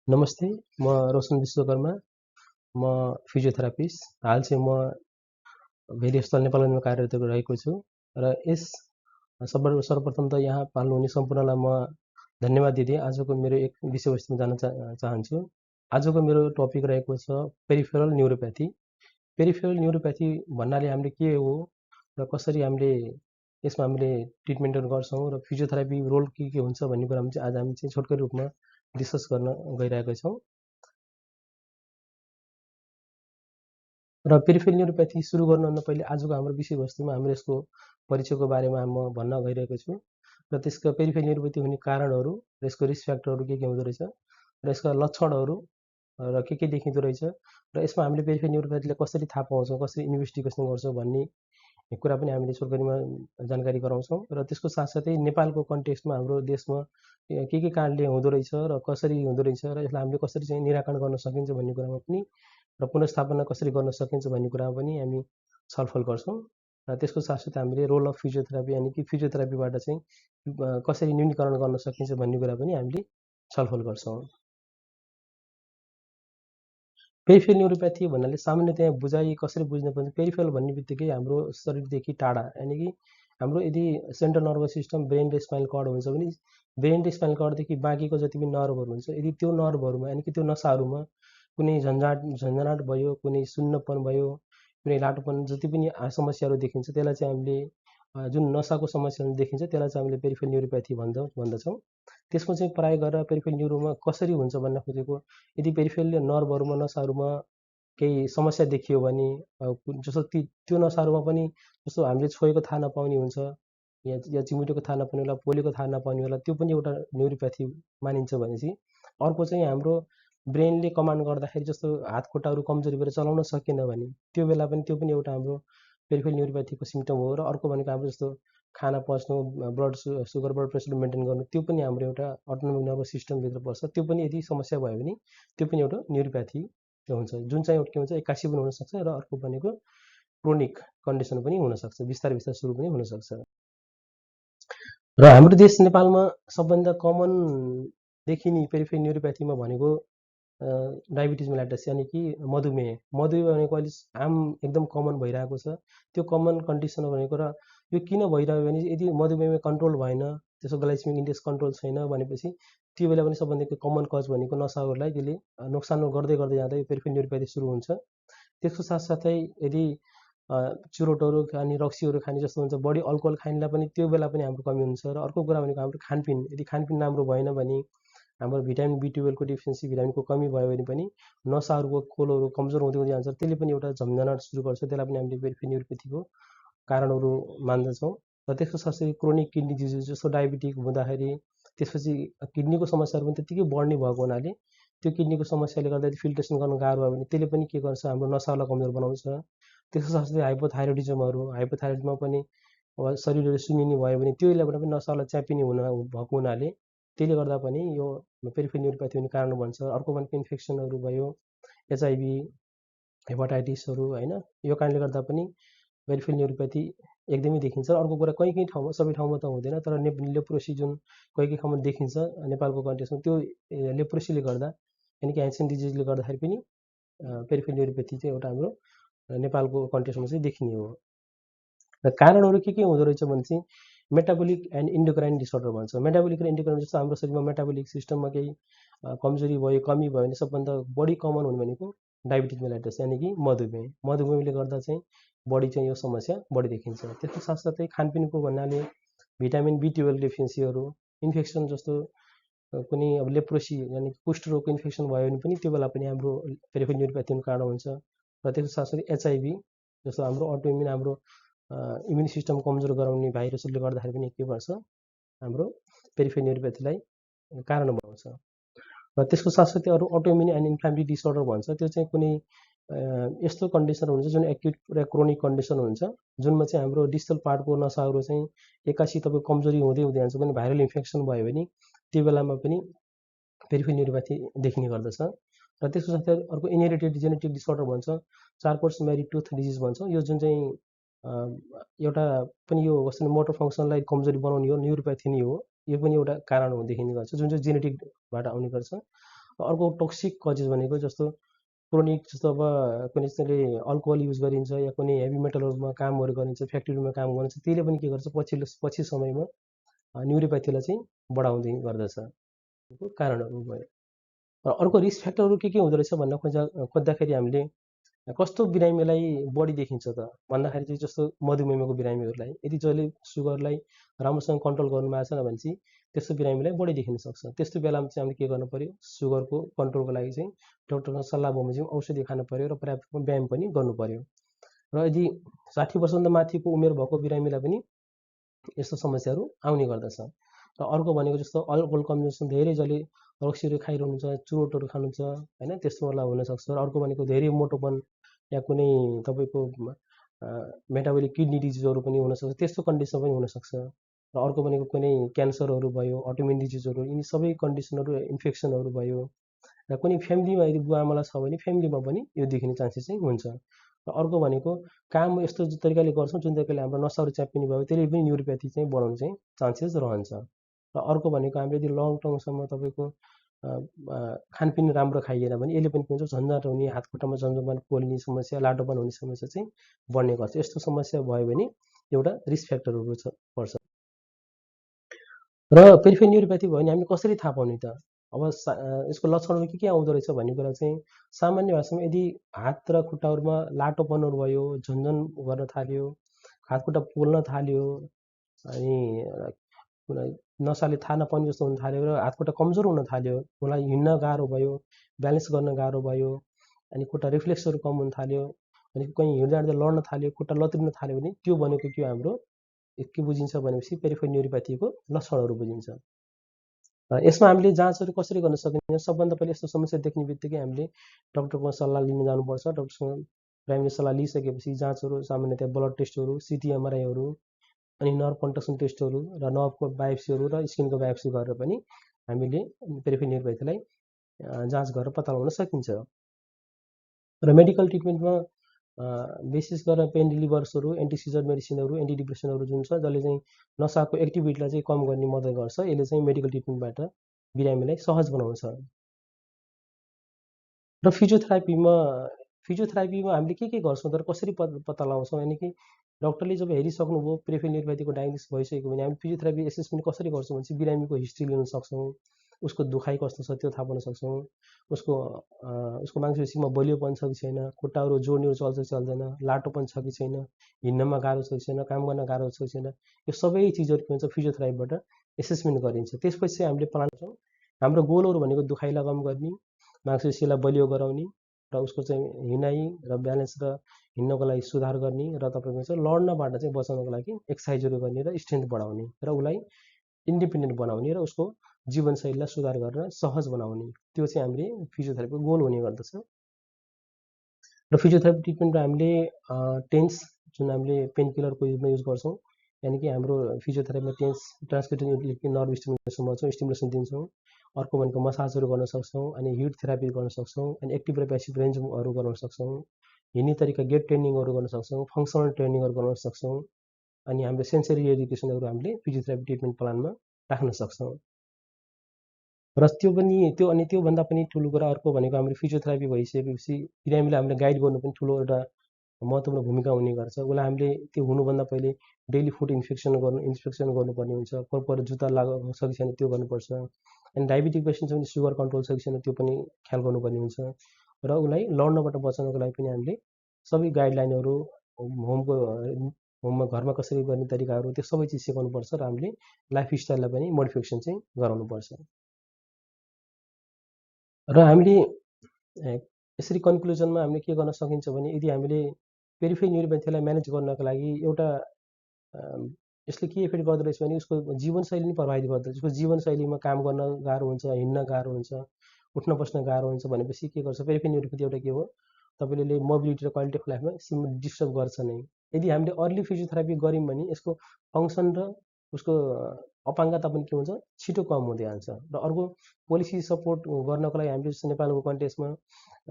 नमस्ते, म रोशन विश्वकर्मा। म फिजियोथेरापिस्ट। हाल चाहिँ म भेरी अस्पताल नेपालगञ्जमा कार्यरत रहेको छु र यस सर्वप्रथम त यहाँ पाल्नुहुने सम्पूर्णलाई म धन्यवाद दिँदै आजको मेरो एक विषयवस्तुमा जान चाहन्छु। आजको मेरो टपिक रहेको छ पेरिफेरल न्युरोप्याथी। पेरिफेरल न्युरोप्याथी भन्नाले हामीले के हो र कसरी हामीले यसमा हामीले ट्रिटमेन्टहरू गर्छौँ र फिजियोथेरापी रोल के हुन्छ भन्ने कुरामा चाहिँ आज हामी चाहिँ छोटकरी रूपमा डिस्कस गर्न गइरहेका छौँ। र पेरिफेरल न्युरोप्याथी सुरु गर्नुभन्दा पहिले आजको हाम्रो विषयवस्तुमा हाम्रो यसको परिचयको बारेमा म भन्न गइरहेको छु र त्यसको पेरिफेरल न्युरोप्याथी हुने कारणहरू र यसको रिस्क फ्याक्टरहरू के हुँदो रहेछ र यसका लक्षणहरू र के देखिँदो रहेछ र यसमा हामीले पेरिफेरल न्युरोप्याथीलाई कसरी थाहा पाउँछौँ, कसरी इन्भेस्टिगेसन गर्छौँ भन्ने कुरा पनि हामीले छोटकरीमा जानकारी गराउँछौँ र त्यसको साथसाथै नेपालको कन्टेक्स्टमा हाम्रो देशमा के कारणले हुँदो रहेछ र कसरी हुँदो रहेछ र यसलाई हामीले कसरी चाहिँ निराकरण गर्न सकिन्छ भन्ने कुरामा पनि र पुनर्स्थापना कसरी गर्न सकिन्छ भन्ने कुरामा पनि हामी छलफल गर्छौँ र त्यसको साथसाथै हामीले रोल अफ फिजियोथेरापी यानि कि फिजियोथेरापीबाट चाहिँ कसरी न्यूनीकरण गर्न सकिन्छ भन्ने कुरा पनि हामीले छलफल गर्छौँ। पेरिफेरल न्युरोप्याथी भन्नाले सामान्यतया बुझाइ कसरी बुझ्नुपर्छ, पेरिफेरल भन्ने बित्तिकै हाम्रो शरीरदेखि टाढा यानि कि हाम्रो यदि सेन्ट्रल नर्भस सिस्टम ब्रेन र स्पाइनल कर्ड हुन्छ भने ब्रेन र स्पाइनल कर्डदेखि बाँकीको जति पनि नर्भहरू हुन्छ यदि त्यो नर्भहरूमा यानि कि त्यो नसाहरूमा कुनै झन्झनाट भयो, कुनै सुन्नपन भयो, कुनै लाटोपन जति पनि समस्याहरू देखिन्छ त्यसलाई चाहिँ हामीले जुन नसाको समस्याहरू देखिन्छ त्यसलाई चाहिँ हामीले पेरिफेरल न्युरोप्याथी भन्दछौँ। त्यसमा चाहिँ प्राय गरेर पेरिफेरल न्युरोमा कसरी हुन्छ भन्न खोजेको यदि पेरिफेरल नर्भहरूमा नसाहरूमा केही समस्या देखियो भने जस्तो त्यो नसाहरूमा पनि जस्तो हामीले छोएको थाहा नपाउने हुन्छ या चिमुटेको थाहा नपाउने होला, पोलेको थाहा नपाउने होला, त्यो पनि एउटा न्युरोप्याथी मानिन्छ भनेपछि अर्को चाहिँ हाम्रो ब्रेनले कमान्ड गर्दाखेरि जस्तो हात खुट्टाहरू कमजोरी भएर चलाउन सकेन भने त्यो बेला पनि त्यो पनि एउटा हाम्रो पेरिफेरल न्युरोप्याथीको सिम्टम हो। र अर्को भनेको हाम्रो जस्तो खाना पच्नु, blood sugar blood pressure maintain गर्नु त्यो पनि हाम्रो एउटा अटोनोमिक नर्भस सिस्टमभित्र पर्छ। त्यो पनि यदि समस्या भयो भने त्यो पनि एउटा न्युरोप्याथी हुन्छ, जुन चाहिँ के हुन्छ एक्कासी पनि हुनसक्छ र अर्को भनेको क्रोनिक कन्डिसन पनि हुनसक्छ, बिस्तारै बिस्तारै सुरु पनि हुनसक्छ। र हाम्रो देश नेपालमा सबभन्दा कमन देखिने पेरिफेरल न्युरोप्याथीमा भनेको डायबिटिज मेलाइटस यानि कि मधुमेह भनेको अहिले आम एकदम कमन भइरहेको छ। त्यो कमन कन्डिसन भनेको र यो किन भइरह्यो भने यदि मधुमेहमा कन्ट्रोल भएन, त्यसको ग्लाइसेमिक इन्डेक्स कन्ट्रोल छैन भनेपछि त्यो बेला पनि सबभन्दा कमन कज भनेको नसाहरूलाई त्यसले नोक्सान गर्दै गर्दै जाँदा यो पेरिफेरल न्युरोप्याथी सुरु हुन्छ। त्यसको साथसाथै यदि चुरोटहरू खाने, रक्सीहरू खाने जस्तो हुन्छ, बढी अल्कोहल खानेलाई पनि त्यो बेला पनि हाम्रो कमी हुन्छ। र अर्को कुरा भनेको हाम्रो खानपिन, यदि खानपिन राम्रो भएन भने हाम्रो भिटामिन B12 को डिफिसियन्सी, भिटामिनको कमी भयो भने पनि नसाहरूको खोलहरू कमजोर हुँदै हुँदै जान्छ, त्यसले पनि एउटा झन्झनाट सुरु गर्छ, त्यसलाई पनि हामीले पेरिफेरल न्युरोप्याथीको कारणहरू मान्दछौँ। र त्यसको साथै क्रोनिक किडनी डिजिज जस्तो डायबिटिक हुँदाखेरि त्यसपछि किडनीको समस्याहरू पनि त्यत्तिकै बढ्ने भएको हुनाले त्यो किडनीको समस्याले गर्दा फिल्ट्रेसन गर्न गाह्रो भयो भने त्यसले पनि के गर्छ हाम्रो नसालाई कमजोर बनाउँछ। त्यसको साथसाथै हाइपोथाइरोइडिजमा पनि शरीरहरू सुन्निने भयो भने त्यो बेलाबाट पनि नसालाई च्यापिने भएको हुनाले त्यसले गर्दा पनि यो पेरिफेरल न्युरोप्याथी हुने कारण बन्छ। अर्को भनेको इन्फेक्सनहरू भयो, HIV, हेपाटाइटिसहरू होइन, यो कारणले गर्दा पनि पेरिफेरल न्युरोप्याथी एकदमै देखिन्छ। अर्को कुरा कहीँ ठाउँमा, सबै ठाउँमा त हुँदैन, तर लेप्रोसी जुन कहीँ ठाउँमा देखिन्छ नेपालको कन्टेक्समा, त्यो लेप्रोसीले गर्दा यानि कि ह्यान्सन डिजिजले गर्दाखेरि पनि पेरिफेरल न्युरोप्याथी चाहिँ एउटा हाम्रो नेपालको कन्टेक्समा चाहिँ देखिने हो। र कारणहरू के हुँदो रहेछ भने चाहिँ मेटाबोलिक एन्ड इन्डोक्राइन डिसअर्डर भन्छ। मेटाबोलिक र इन्डोक्राइन जस्तो हाम्रो शरीरमा मेटाबोलिक सिस्टममा केही कमजोरी भयो, कमी भयो भने सबभन्दा बढी कमन हुने भनेको डायबिटिज मेलाइटस यानि कि मधुमेहले गर्दा चाहिँ बढी चाहिँ यो समस्या बढी देखिन्छ। त्यसको साथसाथै खानपिनको भन्नाले भिटामिन B12 डेफिसियन्सीहरू, इन्फेक्सन जस्तो कुनै अब लेप्रोसी यानि कुष्ठरोगको इन्फेक्सन भयो भने पनि त्यो बेला पनि हाम्रो पेरिफेरल न्युरोप्याथी हुने कारण हुन्छ। र त्यसको साथसाथै HIV जस्तो हाम्रो अटोइम्युन हाम्रो इम्युन सिस्टम कमजोर गराउने भाइरसहरूले गर्दाखेरि पनि के गर्छ हाम्रो पेरिफेरल न्युरोप्याथीलाई कारण बनाउँछ। र त्यसको साथसाथै अरू अटोइम्युन एन्ड इन्फ्लामेटरी डिसअर्डर भन्छ, त्यो चाहिँ कुनै यस्तो कन्डिसन हुन्छ जुन एक्युट र क्रोनिक कन्डिसन हुन्छ, जुनमा चाहिँ हाम्रो डिस्टल पार्टको नसाहरू चाहिँ एक्कासी तपाईँ कमजोरी हुँदै हुँदै जान्छ भने भाइरल इन्फेक्सन भयो भने त्यो बेलामा पनि पेरिफेरल न्युरोप्याथी देखिने गर्दछ। र त्यसको साथै अर्को इनहेरिटेड जेनेटिक डिसअर्डर भन्छ, चार्कोट्स मेरी टुथ डिजिज भन्छ, यो जुन चाहिँ एउटा पनि यो वस्तु मोटर फङ्सनलाई कमजोरी बनाउने हो, न्युरोप्याथी नै हो, यो पनि एउटा कारण देखिने गर्छ जुन चाहिँ जेनेटिकबाट आउने गर्छ। अर्को टोक्सिक कजेस भनेको जस्तो क्रोनिक, जस्तो अब कुनै चाहिँ अल्कोहल युज गरिन्छ या कुनै हेभी मेटलहरूमा कामहरू गरिन्छ, फ्याक्ट्रीमा काम गरिन्छ, त्यसले पनि के गर्छ पछि समयमा न्युरोप्याथीलाई चाहिँ बढाउँदै गर्दछ। कारणहरू भयो। र अर्को रिस्क फ्याक्टरहरू के हुँदो रहेछ भन्न खोज्दाखेरि हामीले कस्तो बिरामीलाई बढी देखिन्छ त भन्दाखेरि चाहिँ जस्तो मधुमेहको बिरामीहरूलाई यदि जसले सुगरलाई राम्रोसँग कन्ट्रोल गर्नुमा आएछ भने चाहिँ त्यस्तो बिरामीलाई बढी देखिन सक्छ। त्यस्तो बेलामा चाहिँ हामीले के गर्नु पर्यो, सुगरको कन्ट्रोलको लागि चाहिँ डक्टरको सल्लाह बमोजिम औषधि खानु पर्यो र पर्याप्त व्यायाम पनि गर्नु पर्यो। र यदि 60 वर्षभन्दा माथिको उमेर भएको बिरामीलाई पनि यस्तो समस्याहरू आउने गर्दछ। र अर्को भनेको जस्तो अल्कोहल कन्जम्सन धेरै जसले रक्सीहरू खाइरहनुहुन्छ, चुरोटहरू खानुहुन्छ होइन, त्यस्तोहरूलाई हुनसक्छ। र अर्को भनेको धेरै मोटोपन या कुनै तपाईँको मेटाबोलिक किडनी डिजिजहरू पनि हुनसक्छ, त्यस्तो कन्डिसन पनि हुनसक्छ। र अर्को भनेको कुनै क्यान्सरहरू भयो, अटोइम्युन डिजिजहरू, यिनी सबै कन्डिसनहरू इन्फेक्सनहरू भयो। र कुनै फ्यामिलीमा यदि बुवा आमालाई छ भने फ्यामिलीमा पनि यो देखिने चान्सेस चाहिँ हुन्छ। र अर्को भनेको काम यस्तो तरिकाले गर्छौँ जुन तरिकाले हाम्रो नसाहरू च्यापिने भयो, त्यसले पनि न्युरोप्याथी चाहिँ बढाउने चाहिँ चान्सेस रहन्छ। र अर्को भनेको हामीले यदि लङ टर्मसम्म तपाईँको खानपिन राम्रो खाइएन भने यसले पनि के हुन्छ, झन्झट हुने, हातखुट्टामा जमजमान पोल्ने समस्या, लाटोपन हुने समस्या चाहिँ बढ्ने गर्छ। यस्तो समस्या भयो भने एउटा रिस्क फ्याक्टरहरू पर्छ। र पेरिफेरल न्युरोप्याथी भयो भने हामीले कसरी थाहा पाउने त? अब यसको लक्षणहरू के आउँदो रहेछ भन्ने कुरा चाहिँ सामान्य भाषामा यदि हात र खुट्टाहरूमा लाटोपनहरू भयो, झन्झन गर्न थाल्यो, हात खुट्टा पोल्न थाल्यो, अनि नसाले थाहा नपाउने जस्तो हुन थाल्यो र हात खुट्टा कमजोर हुन थाल्यो, मलाई हिँड्न गाह्रो भयो, ब्यालेन्स गर्न गाह्रो भयो, अनि खुट्टा रिफ्लेक्सहरू कम हुन थाल्यो, अनि कहीँ हिँड्दा हिँड्दा लड्न थाल्यो, खुट्टा लत्रिन थाल्यो भने त्यो भनेको के हाम्रो के बुझिन्छ भनेपछि पेरिफेरल न्युरोप्याथीको लक्षणहरू बुझिन्छ। यसमा हामीले जाँचहरू कसरी गर्न सकिन्छ? सबभन्दा पहिले यस्तो समस्या देख्ने बित्तिकै हामीले डक्टरको सल्लाह लिन जानुपर्छ। डक्टरसँग प्राइमेरी सल्लाह लिइसकेपछि जाँचहरू सामान्यतया ब्लड टेस्टहरू, सिटी एमआरआईहरू, अनि नर्भ कन्डक्सन टेस्टहरू र नर्भको बायोप्सीहरू र स्किनको बायोप्सी गरेर पनि हामीले पेरिफेरल न्युरोप्याथीलाई जाँच गरेर पत्ता लगाउन सकिन्छ। र मेडिकल ट्रिटमेन्टमा विशेष गरेर पेन रिलिभर्सहरू, एन्टिसिजर मेडिसिनहरू, एन्टिडिप्रेसनहरू जुन छ जसले चाहिँ नसाको एक्टिभिटीलाई चाहिँ कम गर्ने मद्दत गर्छ, यसले चाहिँ मेडिकल ट्रिटमेन्टबाट बिरामीलाई सहज बनाउँछ। र फिजियोथेरापीमा हामीले के गर्छौँ तर कसरी पत्ता लगाउँछौँ यानि कि डक्टरले जब हेरिसक्नुभयो पेरिफेरल न्युरोप्याथीको डायग्नोसिस भइसक्यो भने हामी फिजियोथेरापी एसेसमेन्ट कसरी गर्छौँ भने चाहिँ बिरामीको हिस्ट्री लिन सक्छौँ, उसको दुखाइ कस्तो छ त्यो थाहा पाउन सक्छौँ, उसको मांसपेशीमा बलियोपन छ कि छैन, खुट्टाहरू जोड्नेहरू चल्छ कि चल्दैन, लाटोपन छ कि छैन, हिँड्नमा गाह्रो छ कि छैन, काम गर्न गाह्रो छ कि छैन, यो सबै चिजहरू के हुन्छ फिजियोथेरापीबाट एसेसमेन्ट गरिन्छ। त्यसपछि चाहिँ हामीले प्लान गर्छौँ। हाम्रो गोलहरू भनेको दुखाइलाई कम गर्ने, मांसपेशीलाई बलियो गराउने र उसको चाहिँ हिँडाइ र ब्यालेन्स र हिँड्नको लागि सुधार गर्ने र तपाईँको चाहिँ लड्नबाट चाहिँ बचाउनको लागि एक्सर्साइजहरू गर्ने र स्ट्रेन्थ बढाउने र उसलाई इन्डिपेन्डेन्ट बनाउने र उसको जीवनशैलीलाई सुधार गरेर सहज बनाउने, त्यो चाहिँ हामीले फिजियोथेरापीको गोल हुने गर्दछ। र फिजियोथेरापी ट्रिटमेन्टमा हामीले टेन्स जुन हामीले पेन किलरको युजमा युज गर्छौँ, यानि कि हाम्रो फिजियोथेरापीमा टेन्स ट्रान्सक्युटेनियन नर्भ स्टिमुलेसन गर्छौँ, स्टिमुलेसन दिन्छौँ। अर्को भनेको मसाजहरू गर्न सक्छौँ, अनि हिट थेरापी गर्न सक्छौँ, अनि एक्टिभ र प्यासिभ रेन्जहरू गर्न सक्छौँ, हिँड्ने तरिका गेट ट्रेनिङहरू गर्न सक्छौँ, फङ्सनल ट्रेनिङहरू गर्न सक्छौँ, अनि हाम्रो सेन्सरी एजुकेसनहरू हामीले फिजियोथेरापी ट्रिटमेन्ट प्लानमा राख्न सक्छौँ। र अनि त्योभन्दा पनि ठुलो कुरा अर्को भनेको हाम्रो फिजियोथेरापी भइसकेपछि बिरामीलाई हामीले गाइड गर्नु पनि ठुलो एउटा महत्त्वपूर्ण भूमिका हुने गर्छ। उसलाई हामीले त्यो हुनुभन्दा पहिले डेली फुड इन्स्पेक्सन गर्नुपर्ने हुन्छ, प्रपर जुत्ता लगाएको छ कि छैन त्यो गर्नुपर्छ, अनि डायबिटिक पेसेन्ट छ भने सुगर कन्ट्रोल छ कि छैन त्यो पनि ख्याल गर्नुपर्ने हुन्छ। र उसलाई लड्नबाट बचाउनको लागि पनि हामीले सबै गाइडलाइनहरू, होममा घरमा कसरी गर्ने तरिकाहरू त्यो सबै चिज सिकाउनुपर्छ र हामीले लाइफस्टाइललाई पनि मोडिफिकेसन चाहिँ गराउनुपर्छ। र हामीले यसरी कन्क्लुजनमा हामीले के गर्न सकिन्छ भने यदि हामीले पेरिफेरल न्युरोप्याथीलाई म्यानेज गर्नको लागि एउटा यसले के इफेक्ट गर्दो रहेछ भने उसको जीवनशैली नै प्रभावित गर्दो रहेछ। उसको जीवनशैलीमा काम गर्न गाह्रो हुन्छ, हिँड्न गाह्रो हुन्छ, उठ्न बस्न गाह्रो हुन्छ भनेपछि के गर्छ पेरिफेरल न्युरोप्याथी एउटा के हो, तपाईँले मोबिलिटी र क्वालिटी अफ लाइफमा डिस्टर्ब गर्छ नै। यदि हामीले अर्ली फिजियोथेरापी गऱ्यौँ भने यसको फङ्सन र उसको अपाङ्गता पनि के हुन्छ, छिटो कम हुँदै जान्छ। र अर्को पोलिसी सपोर्ट गर्नको लागि हामीले जस्तो नेपालको कन्टेक्समा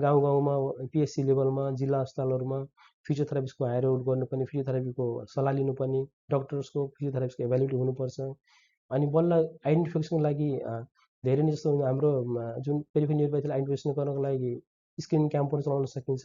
गाउँ गाउँमा पिएचसी लेभलमा जिल्ला अस्पतालहरूमा फिजियोथेरापिस्टको हायर आउट गर्नुपर्ने, फिजियोथेरापीको सल्लाह लिनुपर्ने, डक्टर्सको फिजियोथेरापिस्टको एभाइलिटी हुनुपर्छ। अनि बल्ल आइडेन्टिफिकेसनको लागि धेरै नै जस्तो हाम्रो जुन पेरिफेरल न्युरोप्याथीलाई आइडेन्टिफिकेसन गर्नको लागि स्क्रिनिङ क्याम्पहरू चलाउन सकिन्छ।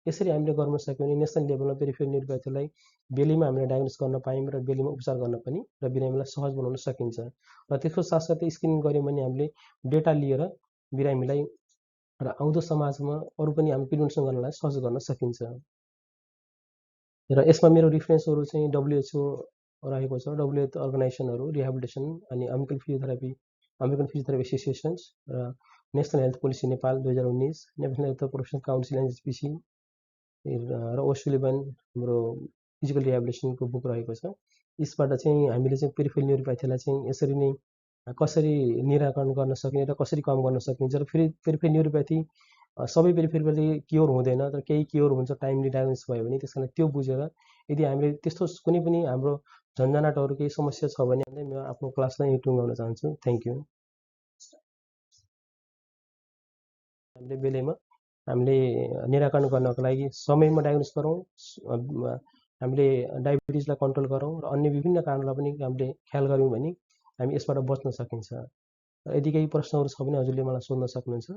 यसरी हामीले गर्न सक्यौँ भने नेसनल लेभलमा पेरिफेरल न्युरोप्याथीलाई बेलीमा हामीले डायग्नोस गर्न पायौँ र बेलीमा उपचार गर्न पनि र बिरामीलाई सहज बनाउन सकिन्छ। र त्यसको साथसाथै स्क्रिनिङ गऱ्यौँ भने हामीले डेटा लिएर बिरामीलाई र आउँदो समाजमा अरू पनि हामी प्रिभेन्सन गर्नलाई सहज गर्न सकिन्छ। र यसमा मेरो रिफरेन्सहरू चाहिँ WHO रहेको छ, WHO अर्गनाइजेसनहरू, रिहेबिलिटेसन अनि अमेरिकन फिजियोथेरापी एसोसिएसन्स र national health policy Nepal 2019, national health professional council NHPC र ओसुलिभन हाम्रो फिजिकल रिहेबिलिटेसनको बुक रहेको छ। यसबाट चाहिँ हामीले चाहिँ पेरिफेरल न्युरोप्याथीलाई चाहिँ यसरी नै कसरी निराकरण गर्न सकिने र कसरी कम गर्न सकिन्छ र फेरि पेरिफेरल न्युरोप्याथी सबै पेरिफेरल क्योर हुँदैन, तर केही क्योर हुन्छ टाइमली डायग्नोस भयो भने। त्यस कारण त्यो बुझेर यदि हामीले त्यस्तो कुनै पनि हाम्रो झन्झनाटहरू केही समस्या छ भने म आफ्नो क्लासलाई यहीँ टुङ्गाउन चाहन्छु। Thank you. हामीले बेलैमा हामीले निराकरण गर्नको लागि समयमा डायग्नोस गरौँ, हामीले डायबिटिजलाई कन्ट्रोल गरौँ र अन्य विभिन्न कारणलाई पनि हामीले ख्याल गऱ्यौँ भने हामी यसबाट बच्न सकिन्छ। यदि केही प्रश्नहरू छ भने हजुरले मलाई सोध्न सक्नुहुन्छ।